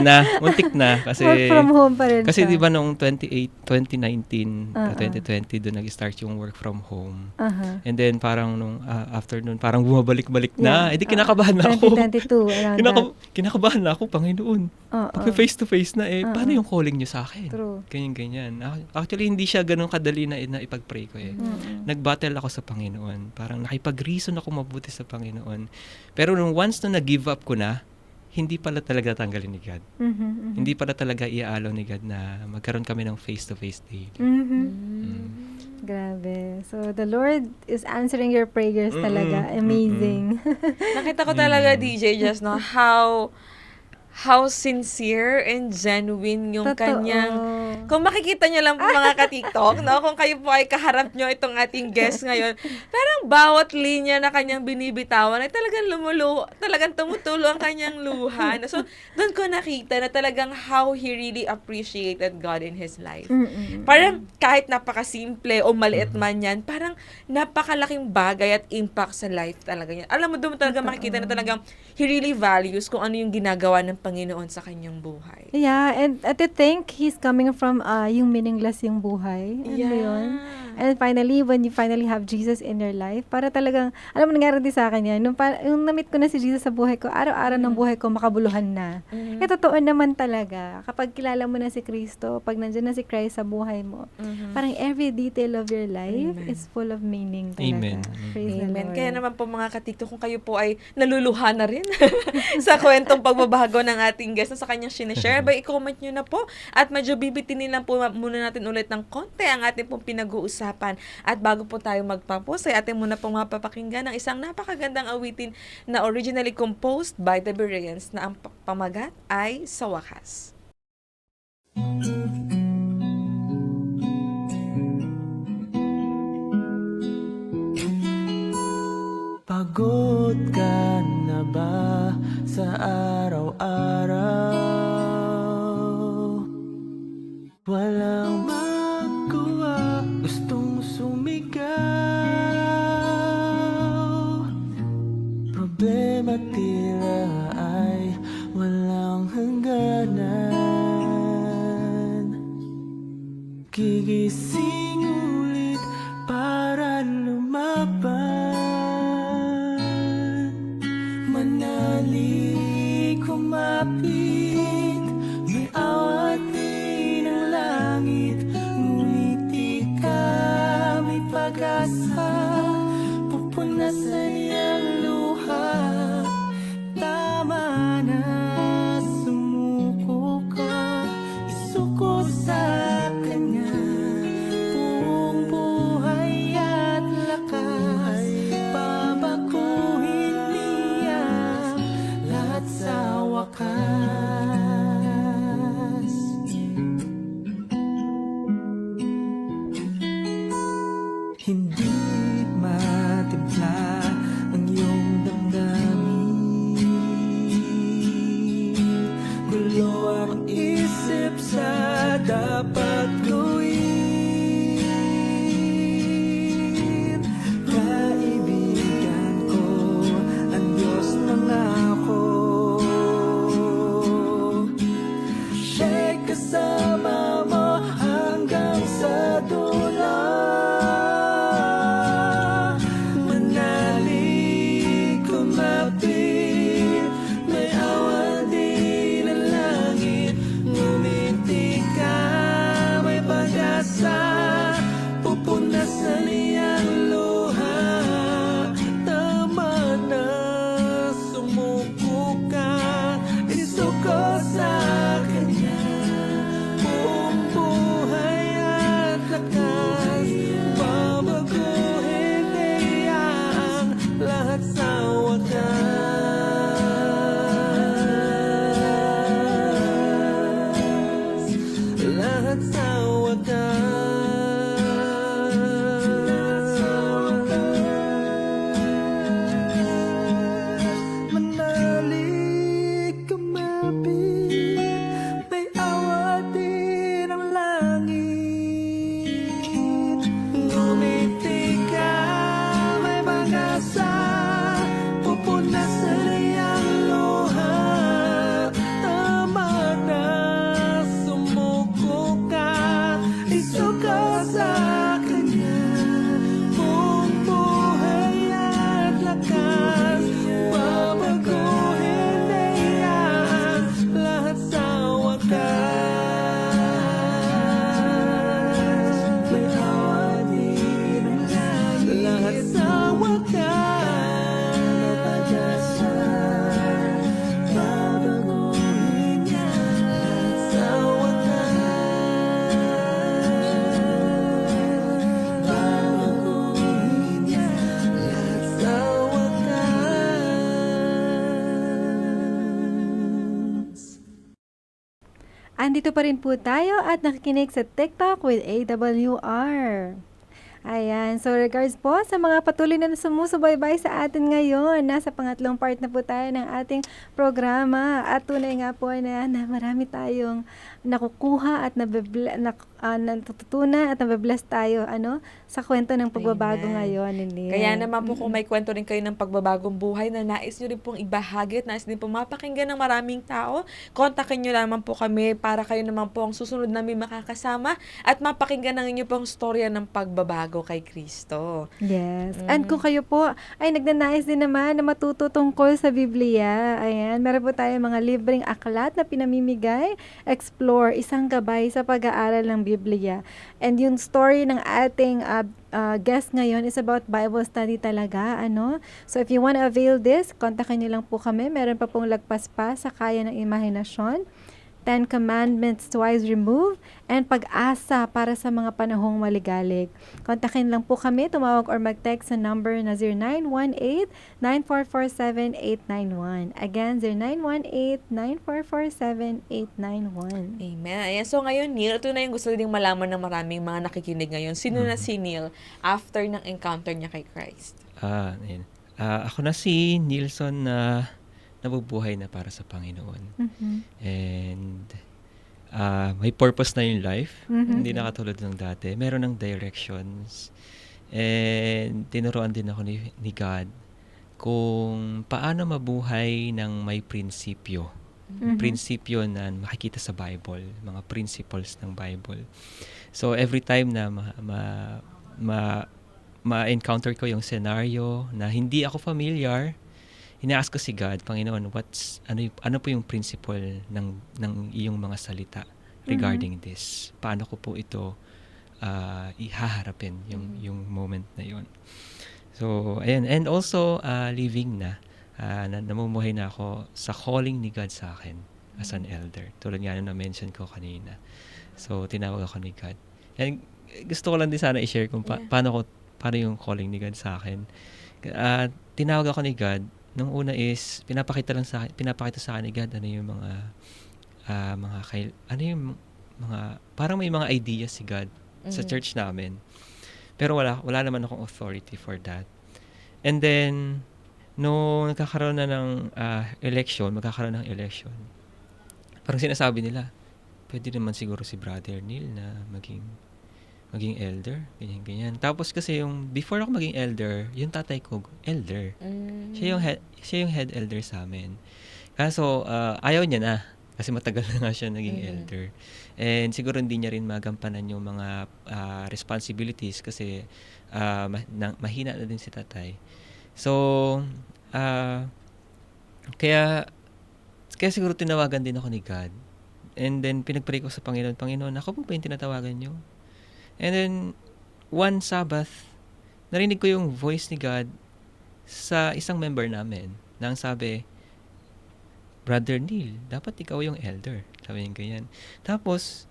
na kasi Work from home pa rin kasi siya. 'di ba noong 2019, Uh-uh. 2020 doon nag-start yung work from home. Aha. And then parang nung after nun parang bumabalik-balik na. Yeah. Eh di kinakabahan na ako. 2022, around that. Kinakabahan na ako, Panginoon. Oo. Pag face to face na paano Uh-uh. yung calling niyo sa akin? True. Ganyan. Actually hindi siya ganun kadali na ipag-pray ko eh. Mm-mm. Nag-battle ako sa Panginoon. Parang nakipag-reason ako mabuti sa Panginoon. Pero nung once na nag-give up ko na, hindi pala talaga tanggalin ni God. Mhm, mhm. Hindi pala talaga iaalaw ni God na magkaroon kami ng face-to-face daily. Mhm. Grabe. So, the Lord is answering your prayers Mm-mm, talaga. Amazing. Nakita ko talaga, DJ Just, no, how sincere and genuine yung Totoo. kanyang... Kung makikita nyo lang po mga ka-TikTok, no, kung kayo po ay kaharap nyo itong ating guest ngayon, parang bawat linya na kanyang binibitawan ay talagang tumutulo ang kanyang luha. No? So, doon ko nakita na talagang how he really appreciated God in his life. Mm-mm. Parang kahit napakasimple o maliit man yan, parang napakalaking bagay at impact sa life talaga yan. Alam mo, doon mo talaga makikita na talagang he really values kung ano yung ginagawa ng Panginoon sa kanyang buhay. Yeah, and to think he's coming from yung meaningless yung buhay. Ano yun? And finally, when you finally have Jesus in your life, para talagang, alam mo, nangyari din sa akin yan. Yung na-meet ko na si Jesus sa buhay ko, araw-araw ng buhay ko, makabuluhan na. Kaya totoo naman talaga, kapag kilala mo na si Kristo, pag nandiyan na si Christ sa buhay mo, parang every detail of your life Amen. is full of meaning talaga. Amen. Praise the Amen. Lord. Kaya naman po mga katikto, kung kayo po ay naluluha na rin sa kwentong pagbabago ng ating guest na sa kanyang sinishare, ba i-comment nyo na po at medyo bibitinin lang po muna natin ulit ng konti ang ating pong pinag-uusapan. At bago po tayo magpapos, ay ating muna pong mapapakinggan ng isang napakagandang awitin na originally composed by the Bereans na ang pamagat ay Sa Wakas. Pagod ka na ba sa araw-araw? Walang magawa, gustong sumigaw. Problema tila ay walang hangganan. Gigising ulit para lumaban. Manali kumapit, may awatin ang langit. Ngunit di ka may pag-asa, pupunasan niyang luha. Tama na, sumuko ka, isuko sa kanya. Buong buhay at lakas, babaguhin niya lahat sa wakas. Hindi matimpla ang iyong damdamin. Gulo ang isip sa dapat gawin. Kaibigan ko, ang Diyos nangako. Siya'y kasama mo hanggang sa dulo. Manalig, kumapit, may awan din ang langit. Ngumiti ka, may pag-asa, pupunasan niyang luha. Tama na, sumuko ka, isuko sa kanya. Buong buhay at lakas, babaguhin niya ang lahat sa wakas. Lahat sa wakas. Manalig, kumapit, may awa din ang langit. Ngumiti ka, may pag-asa, pupunasan niyang luha. Tama na, sumuko ka, isuka sa kanya. Buong buhay at lakas, babaguhin niya ang lahat sa wakas. May awa din ang langit. Lahat sa wakas. May pag-asa, babaguhin niya lahat sa wakas. Babaguhin niya lahat sa wakas. Andito pa rin po tayo at nakikinig sa TikTok with AWR. Ayan. So, regards po sa mga patuloy na sumusubaybay sa atin ngayon. Nasa pangatlong part na po tayo ng ating programa. At tunay nga po na marami tayong nakukuha at natututunan at nabibless tayo sa kwento ng pagbabago Amen. ngayon. Hindi. Kaya naman po kung may kwento rin kayo ng pagbabagong buhay na nais nyo rin pong ibahagi at nais din pong mapakinggan ng maraming tao, kontakin nyo lamang po kami para kayo naman po ang susunod namin makakasama at mapakinggan ang inyo pong storya ng pagbabago kay Kristo. Yes. And kung kayo po ay nagnanais din naman na matuto tungkol sa Biblia, ayan, meron po tayo mga libreng aklat na pinamimigay. Explore, isang gabay sa pag-aaral ng Biblia. And yung story ng ating guest ngayon is about Bible study talaga, So if you want to avail this, kontakin niyo lang po kami. Meron pa pong lagpas pa sa kaya ng imahinasyon. 10 Commandments Twice Removed, and Pag-asa para sa mga panahong maligalig. Kontakin lang po kami, tumawag or mag-text sa number na 0918-9447-891. Again, 0918-9447-891. Amen. Ayan. So ngayon, Neil, ito na yung gusto din malaman ng maraming mga nakikinig ngayon. Sino na si Neil after ng encounter niya kay Christ? Ayun. Ako na si Nilson na nabubuhay na para sa Panginoon. And may purpose na yung life. Hindi na katulad ng dati. Meron ng directions. And tinuruan din ako ni God kung paano mabuhay ng may prinsipyo. Prinsipyo na makikita sa Bible. Mga principles ng Bible. So every time na ma-encounter ko yung scenario na hindi ako familiar, ina-ask ko si God, Panginoon, ano po yung principle ng iyong mga salita regarding this? Paano ko po ito ihaharapin yung moment na yon? So, ayan. And also, living namumuhay na ako sa calling ni God sa akin as an elder. Tulad nga na mention ko kanina. So, tinawag ako ni God. And gusto ko lang din sana i-share kung paano yung calling ni God sa akin. Tinawag ako ni God. Nung una is pinapakita sa akin ni God yung parang may mga ideas si God sa church namin. Pero wala naman akong authority for that. And then nung magkakaroon ng election, parang sinasabi nila, pwede naman siguro si Brother Neil na maging elder, ganyan. Tapos kasi before ako maging elder, yung tatay ko, elder. Siya yung head elder sa amin. Kaso, ayaw niya na. Kasi matagal na nga siya naging elder. And siguro hindi niya rin magampanan yung mga responsibilities kasi mahina na din si tatay. So, ah, kaya siguro tinawagan din ako ni God. And then, pinag-pray ko sa Panginoon, Panginoon, ako po ba yung tinatawagan niyo? And then, one Sabbath, narinig ko yung voice ni God sa isang member namin. Nang sabi, Brother Neil, dapat ikaw yung elder. Sabi niya ganyan. Tapos,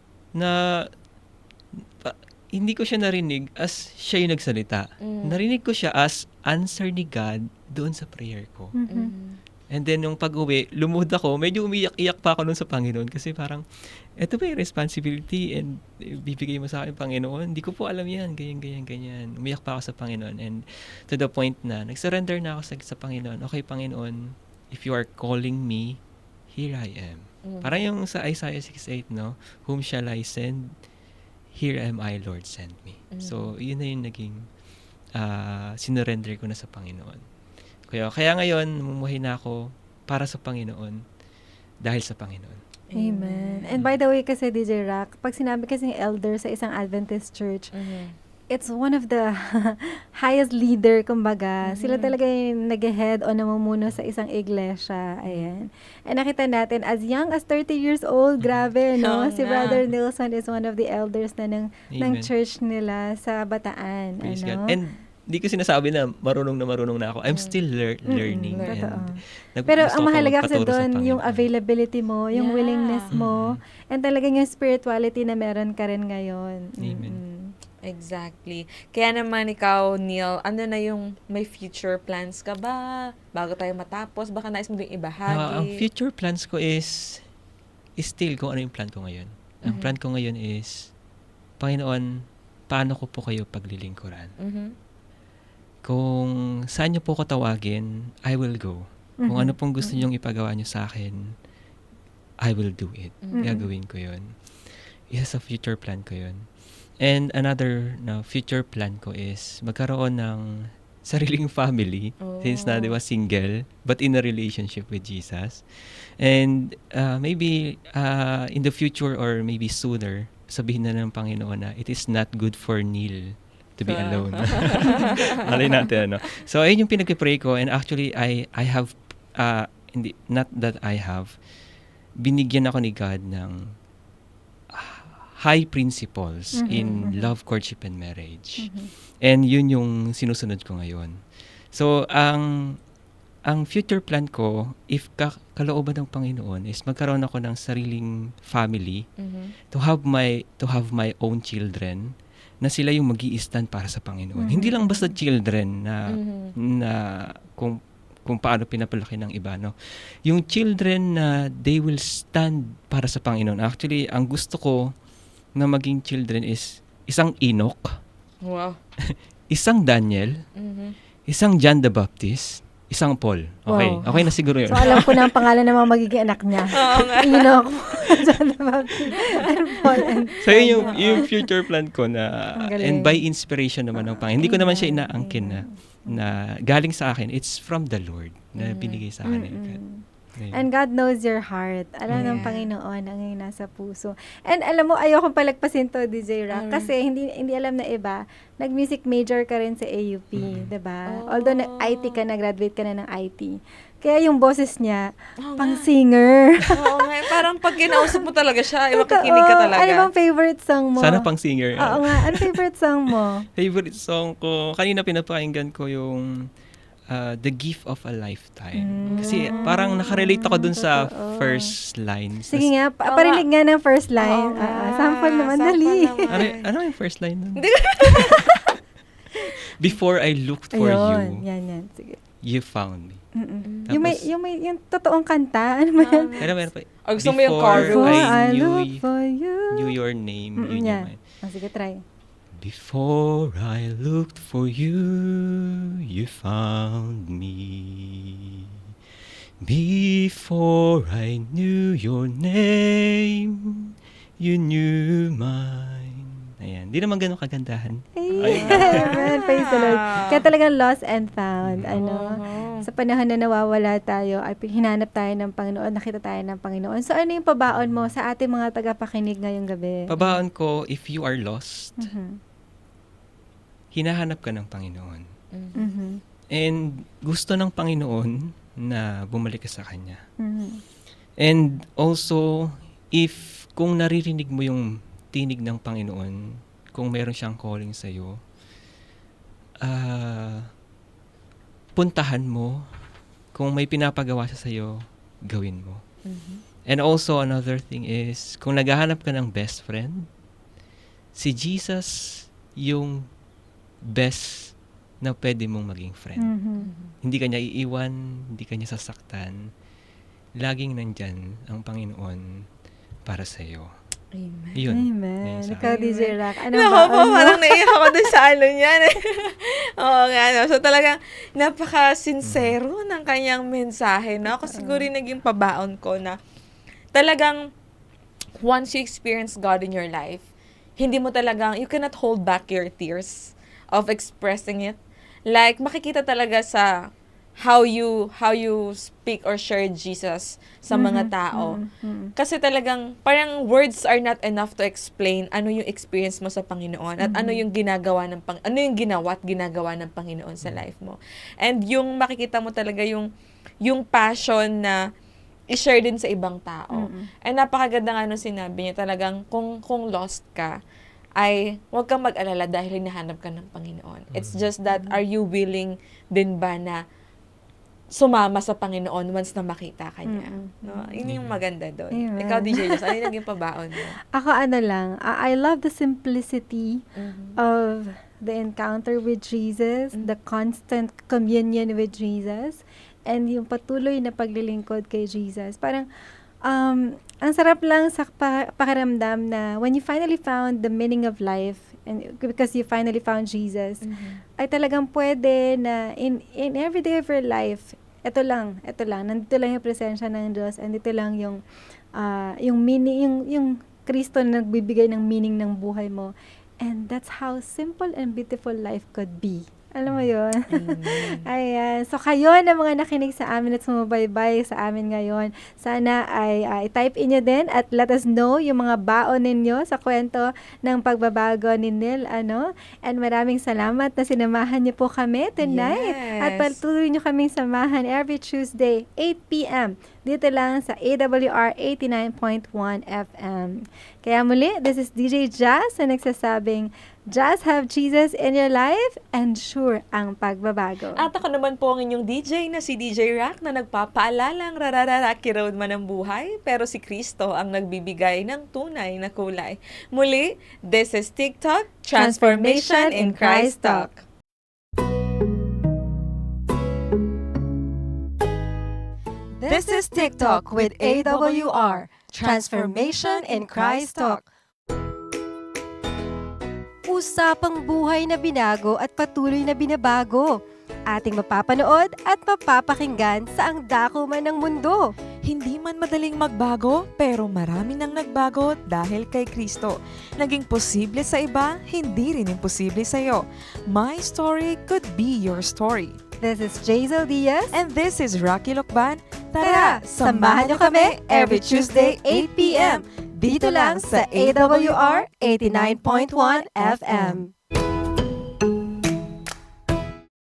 hindi ko siya narinig as siya yung nagsalita. Narinig ko siya as answer ni God doon sa prayer ko. And then, nung pag-uwi, lumuhod ako, medyo umiyak-iyak pa ako nun sa Panginoon kasi parang, eto ba yung responsibility and bibigay mo sa akin, Panginoon? Hindi ko po alam yan, ganyan. Umiyak pa ako sa Panginoon and to the point na, nag-surrender na ako sa Panginoon. Okay, Panginoon, if you are calling me, here I am. Parang yung sa Isaiah 6:8, no? Whom shall I send? Here am I, Lord, send me. So, yun na yung naging sinurrender ko na sa Panginoon. Kaya ngayon, namumuhay na ako para sa Panginoon dahil sa Panginoon. Amen. And by the way kasi, DJ Rock, pag sinabi kasing elder sa isang Adventist church, it's one of the highest leader, kumbaga. Sila talaga yung nag-head o namumuno sa isang iglesia. Ayan. And nakita natin, as young as 30 years old, grabe, no? Si Brother Nilsson is one of the elders na ng Amen. church nila sa Bataan. Praise ano? God. And di ko sinasabi na marunong na ako. I'm still learning. Totoo. And Pero gusto ang ko mahalaga kasi magpaturo sa doon, yung Panginoon. availability mo, yung Yeah. willingness mo, and talagang yung spirituality na meron ka rin ngayon. Amen. Exactly. Kaya naman ikaw, Neil, ano na yung may future plans ka ba? Bago tayo matapos, baka nais mo din ibahagi. Ang future plans ko is still kung ano yung plan ko ngayon. Ang plan ko ngayon is, Panginoon, paano ko po kayo paglilingkuran? Kung saan niyo po ko tawagin, I will go. Kung ano pong gusto niyong ipagawa niyo sa akin, I will do it. Gagawin ko yun. Isa sa future plan ko yun. And another future plan ko is magkaroon ng sariling family since na, di ba, single but in a relationship with Jesus. And maybe in the future or maybe sooner, sabihin na ng Panginoon na it is not good for Neil to be alone. Malay natin, ano. So, ayun yung pinag-pray ko. And actually, I have, not that I have, binigyan ako ni God ng high principles in love, courtship, and marriage. And yun yung sinusunod ko ngayon. So, ang future plan ko, if kalooban ng Panginoon, is magkaroon ako ng sariling family, to have my own children, na sila yung mag-i-stand para sa Panginoon. Hindi lang basta children na kung paano pinapalaki ng iba, no? Yung children na they will stand para sa Panginoon. Actually, ang gusto ko na maging children is isang Enoch, Wow. isang Daniel, isang John the Baptist, isang Paul. Okay, Wow. okay na siguro yun. So, alam ko na ang pangalan ng mga magiging anak niya. Oo nga. Enoch, John the Baptist, and Paul, and So yun yung future plan ko na, Ang galing. and by inspiration naman ng Panginoon. Hindi ko naman siya inaangkin na galing sa akin. It's from the Lord na binigay sa akin. ni God. Ayun. And God knows your heart. Alam ng Yeah. Panginoon ang iyong nasa puso. And alam mo, ayokong palagpasin to, DJ Rock, kasi hindi alam na iba, nag-music major ka rin sa AUP, diba? Oh. Although IT ka, nag-graduate ka na ng IT. Kaya yung boses niya, Oo pang nga. singer. Oo nga. Parang pag kinausap mo talaga siya, makikinig ka Totoo. talaga. Ano bang favorite song mo? Sana pang singer. Oo nga. Ano favorite song mo? Favorite song ko, kanina pinapakinggan ko yung The Gift of a Lifetime. Kasi parang nakarelate ako dun sa Totoo. first line. Sige nga, Oo parinig nga ng first line. Oo nga. Sample naman, Sample dali. naman. Ano yung first line nun? Before I looked for Ayun, you, yan. Sige. you found me. Yung yung totoong kanta, ano ba yan? Pero meron pa. O, gusto mo yung chorus? Before I I knew, look for you. knew your name, yun Yeah. yung Sige, try. Before I looked for you, you found me. Before I knew your name, you knew mine. Ayan. Di naman ganun kagandahan. Amen. Praise the Lord. Kaya talagang lost and found. Oo. Sa panahon na nawawala tayo, ay hinanap tayo ng Panginoon, nakita tayo ng Panginoon. So, ano yung pabaon mo sa ating mga tagapakinig ngayong gabi? Pabaon ko, if you are lost, Mhm. hinahanap ka ng Panginoon. Mhm. And gusto ng Panginoon na bumalik ka sa Kanya. Mhm. And also, if kung naririnig mo yung tinig ng Panginoon, kung meron siyang calling sa'yo, puntahan mo. Kung may pinapagawa siya sa'yo, gawin mo. And also, another thing is, kung naghahanap ka ng best friend, si Jesus yung best na pwede mong maging friend. Mhm. Hindi ka niya iiwan, hindi ka niya sasaktan. Laging nandyan ang Panginoon para sa'yo. Amen. Yun. Amen. Ayun sa Ikaw, akin. DJ Rock. Ano Naku ba? po, parang naiyak ako dun sa ano niyan. Oo nga, no? So talagang napaka-sincero ng kanyang mensahe, no? Ako siguro yung naging pabaon ko na talagang once you experience God in your life, hindi mo talagang, you cannot hold back your tears of expressing it. Like, makikita talaga sa how you speak or share Jesus sa mga tao. Mhm. Kasi talagang parang words are not enough to explain ano yung experience mo sa Panginoon at ano yung ginagawa at ginagawa ng Panginoon sa life mo. And yung makikita mo talaga yung passion na i-share din sa ibang tao. And napakaganda nga nung sinabi niya, talagang kung lost ka, ay huwag kang mag-alala dahil hinahanap ka ng Panginoon. It's just that, are you willing din ba na sumama sa Panginoon once na makita ka niya? No? Yun yung maganda doon. Amen. Ikaw, DJ Jess, ano yung naging pabaon mo? Ako ano lang, I love the simplicity of the encounter with Jesus, the constant communion with Jesus, and yung patuloy na paglilingkod kay Jesus. Parang, ang sarap lang sa pakiramdam na when you finally found the meaning of life, and because you finally found Jesus, ay talagang pwede na in every day of your life, ito lang, nandito lang yung presensya ng Diyos, and dito lang yung meaning, yung Kristo na nagbibigay ng meaning ng buhay mo. And that's how simple and beautiful life could be. Alam mo yun? Ayan. So, kayo na mga nakinig sa amin at sumubaybay sa amin ngayon, sana ay i-type in nyo din at let us know yung mga baon ninyo sa kwento ng pagbabago ni Neil. And maraming salamat na sinamahan niyo po kami tonight. Yes. At patuloy nyo kaming samahan every Tuesday, 8 p.m. dito lang sa AWR 89.1 FM. Kaya muli, this is DJ Jazz na nagsasabing, just have Jesus in your life and sure ang pagbabago. At ako naman po ang inyong DJ na si DJ Rock na nagpapaalalang rarararaki road man ang buhay, pero si Kristo ang nagbibigay ng tunay na kulay. Muli, this is TikTok, Transformation in Christ Talk. This is TikTok with AWR, Transformation in Christ Talk. Usapang buhay na binago at patuloy na binabago. Ating mapapanood at mapapakinggan sa ang dako man ng mundo. Hindi man madaling magbago, pero marami nang nagbago dahil kay Kristo. Naging posible sa iba, hindi rin imposible sa iyo. My story could be your story. This is Jazel Diaz. And this is Rocky Lokban. Tara, samahan niyo kami every Tuesday 8 p.m. dito lang sa AWR 89.1 FM.